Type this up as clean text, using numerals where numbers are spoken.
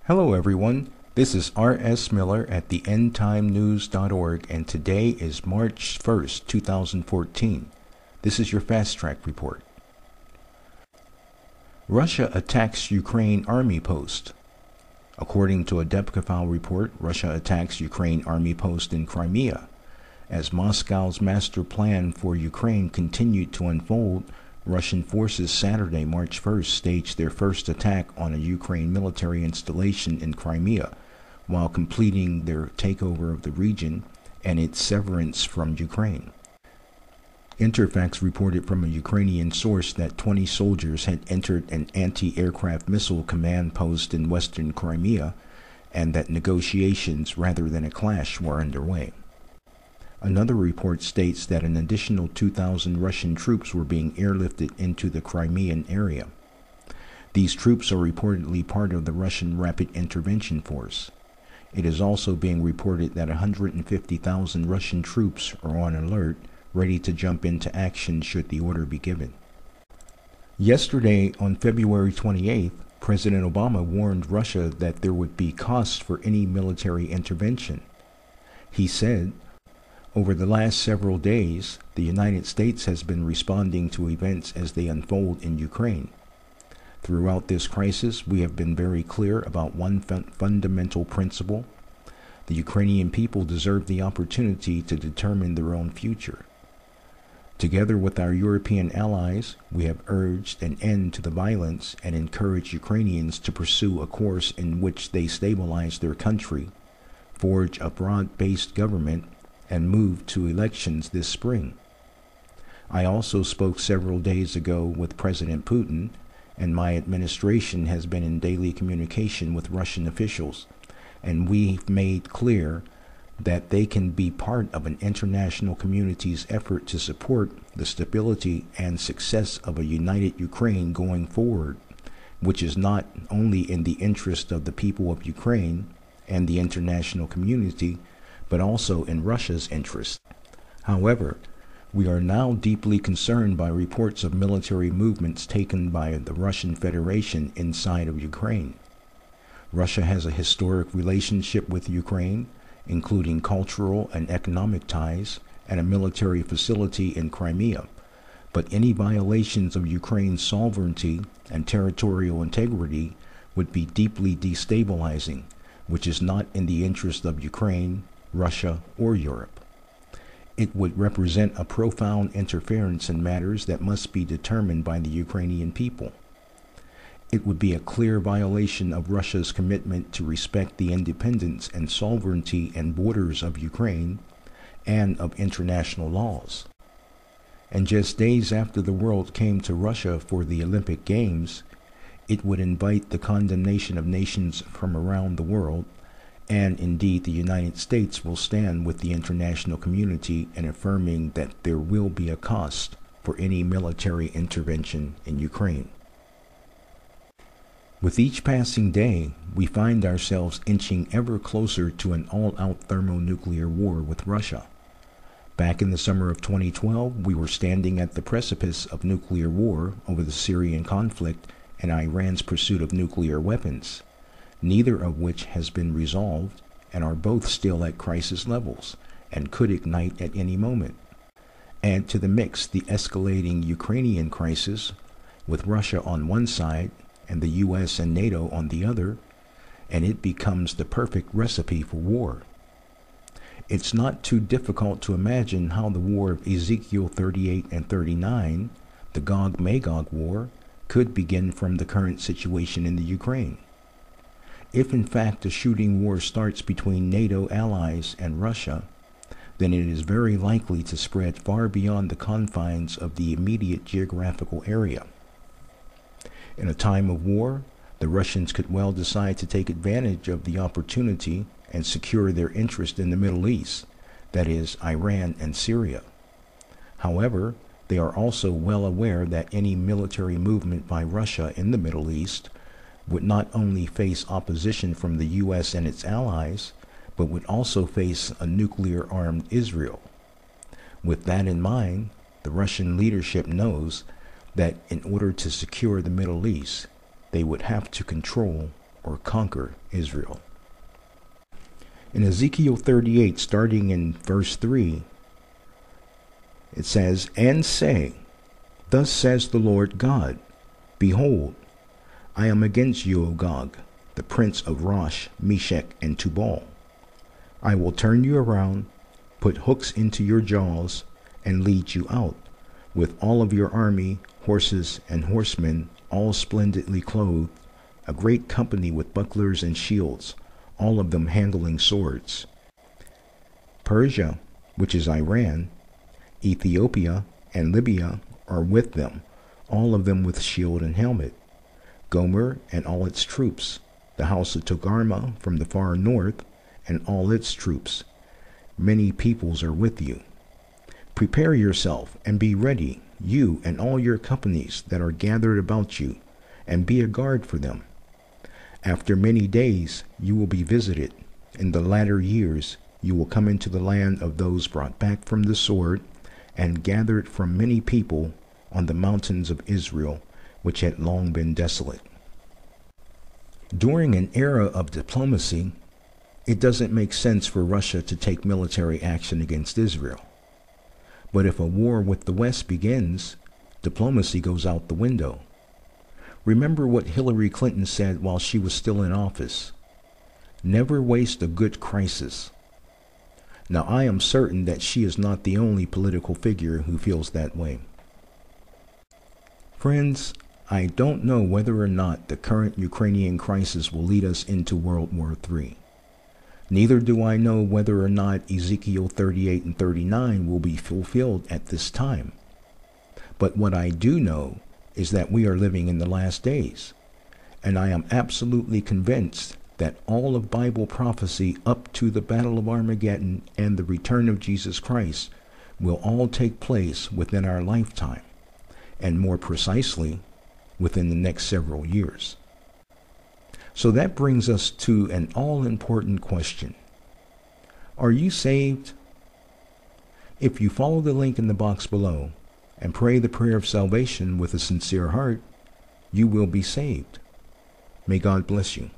Hello everyone, this is R.S. Miller at the endtimenews.org and today is March 1st, 2014. This is your Fast Track Report. Russia attacks Ukraine army post. According to a Debka file report, Russia attacks Ukraine army post in Crimea. As Moscow's master plan for Ukraine continued to unfold, Russian forces Saturday, March 1st, staged their first attack on a Ukraine military installation in Crimea, while completing their takeover of the region and its severance from Ukraine. Interfax reported from a Ukrainian source that 20 soldiers had entered an anti-aircraft missile command post in western Crimea, and that negotiations rather than a clash were underway. Another report states that an additional 2,000 Russian troops were being airlifted into the Crimean area. These troops are reportedly part of the Russian Rapid Intervention Force. It is also being reported that 150,000 Russian troops are on alert, ready to jump into action should the order be given. Yesterday, on February 28th, President Obama warned Russia that there would be costs for any military intervention. He said, "Over the last several days, the United States has been responding to events as they unfold in Ukraine. Throughout this crisis, we have been very clear about one fundamental principle. The Ukrainian people deserve the opportunity to determine their own future. Together with our European allies, we have urged an end to the violence and encouraged Ukrainians to pursue a course in which they stabilize their country, forge a broad-based government, and move to elections this spring. I also spoke several days ago with President Putin, and my administration has been in daily communication with Russian officials, and we've made clear that they can be part of an international community's effort to support the stability and success of a united Ukraine going forward, which is not only in the interest of the people of Ukraine and the international community, but also in Russia's interest. However, we are now deeply concerned by reports of military movements taken by the Russian Federation inside of Ukraine. Russia has a historic relationship with Ukraine, including cultural and economic ties, and a military facility in Crimea. But any violations of Ukraine's sovereignty and territorial integrity would be deeply destabilizing, which is not in the interest of Ukraine, Russia, or Europe. It would represent a profound interference in matters that must be determined by the Ukrainian people. It would be a clear violation of Russia's commitment to respect the independence and sovereignty and borders of Ukraine and of international laws. And just days after the world came to Russia for the Olympic Games, it would invite the condemnation of nations from around the world, and indeed the United States will stand with the international community in affirming that there will be a cost for any military intervention in Ukraine. With each passing day, we find ourselves inching ever closer to an all-out thermonuclear war with Russia. Back in the summer of 2012, we were standing at the precipice of nuclear war over the Syrian conflict and Iran's pursuit of nuclear weapons, neither of which has been resolved and are both still at crisis levels and could ignite at any moment. Add to the mix the escalating Ukrainian crisis, with Russia on one side and the US and NATO on the other, and it becomes the perfect recipe for war. It's not too difficult to imagine how the war of Ezekiel 38 and 39, the Gog-Magog war, could begin from the current situation in the Ukraine. If in fact a shooting war starts between NATO allies and Russia, then it is very likely to spread far beyond the confines of the immediate geographical area. In a time of war, the Russians could well decide to take advantage of the opportunity and secure their interest in the Middle East, that is, Iran and Syria. However, they are also well aware that any military movement by Russia in the Middle East would not only face opposition from the US and its allies, but would also face a nuclear-armed Israel. With that in mind, the Russian leadership knows that in order to secure the Middle East, they would have to control or conquer Israel. In Ezekiel 38, starting in verse 3, it says, "And say, Thus says the Lord God, Behold, I am against you, O Gog, the prince of Rosh, Meshech, and Tubal. I will turn you around, put hooks into your jaws, and lead you out, with all of your army, horses, and horsemen, all splendidly clothed, a great company with bucklers and shields, all of them handling swords. Persia, which is Iran, Ethiopia, and Libya are with them, all of them with shield and helmet. Gomer and all its troops, the house of Togarmah from the far north, and all its troops. Many peoples are with you. Prepare yourself and be ready, you and all your companies that are gathered about you, and be a guard for them. After many days you will be visited. In the latter years you will come into the land of those brought back from the sword, and gathered from many people on the mountains of Israel, which had long been desolate." During an era of diplomacy, it doesn't make sense for Russia to take military action against Israel. But if a war with the West begins, diplomacy goes out the window. Remember what Hillary Clinton said while she was still in office: "Never waste a good crisis." Now, I am certain that she is not the only political figure who feels that way. Friends, I don't know whether or not the current Ukrainian crisis will lead us into World War III. Neither do I know whether or not Ezekiel 38 and 39 will be fulfilled at this time. But what I do know is that we are living in the last days, and I am absolutely convinced that all of Bible prophecy up to the Battle of Armageddon and the return of Jesus Christ will all take place within our lifetime, and more precisely, within the next several years. So that brings us to an all-important question. Are you saved? If you follow the link in the box below and pray the prayer of salvation with a sincere heart, you will be saved. May God bless you.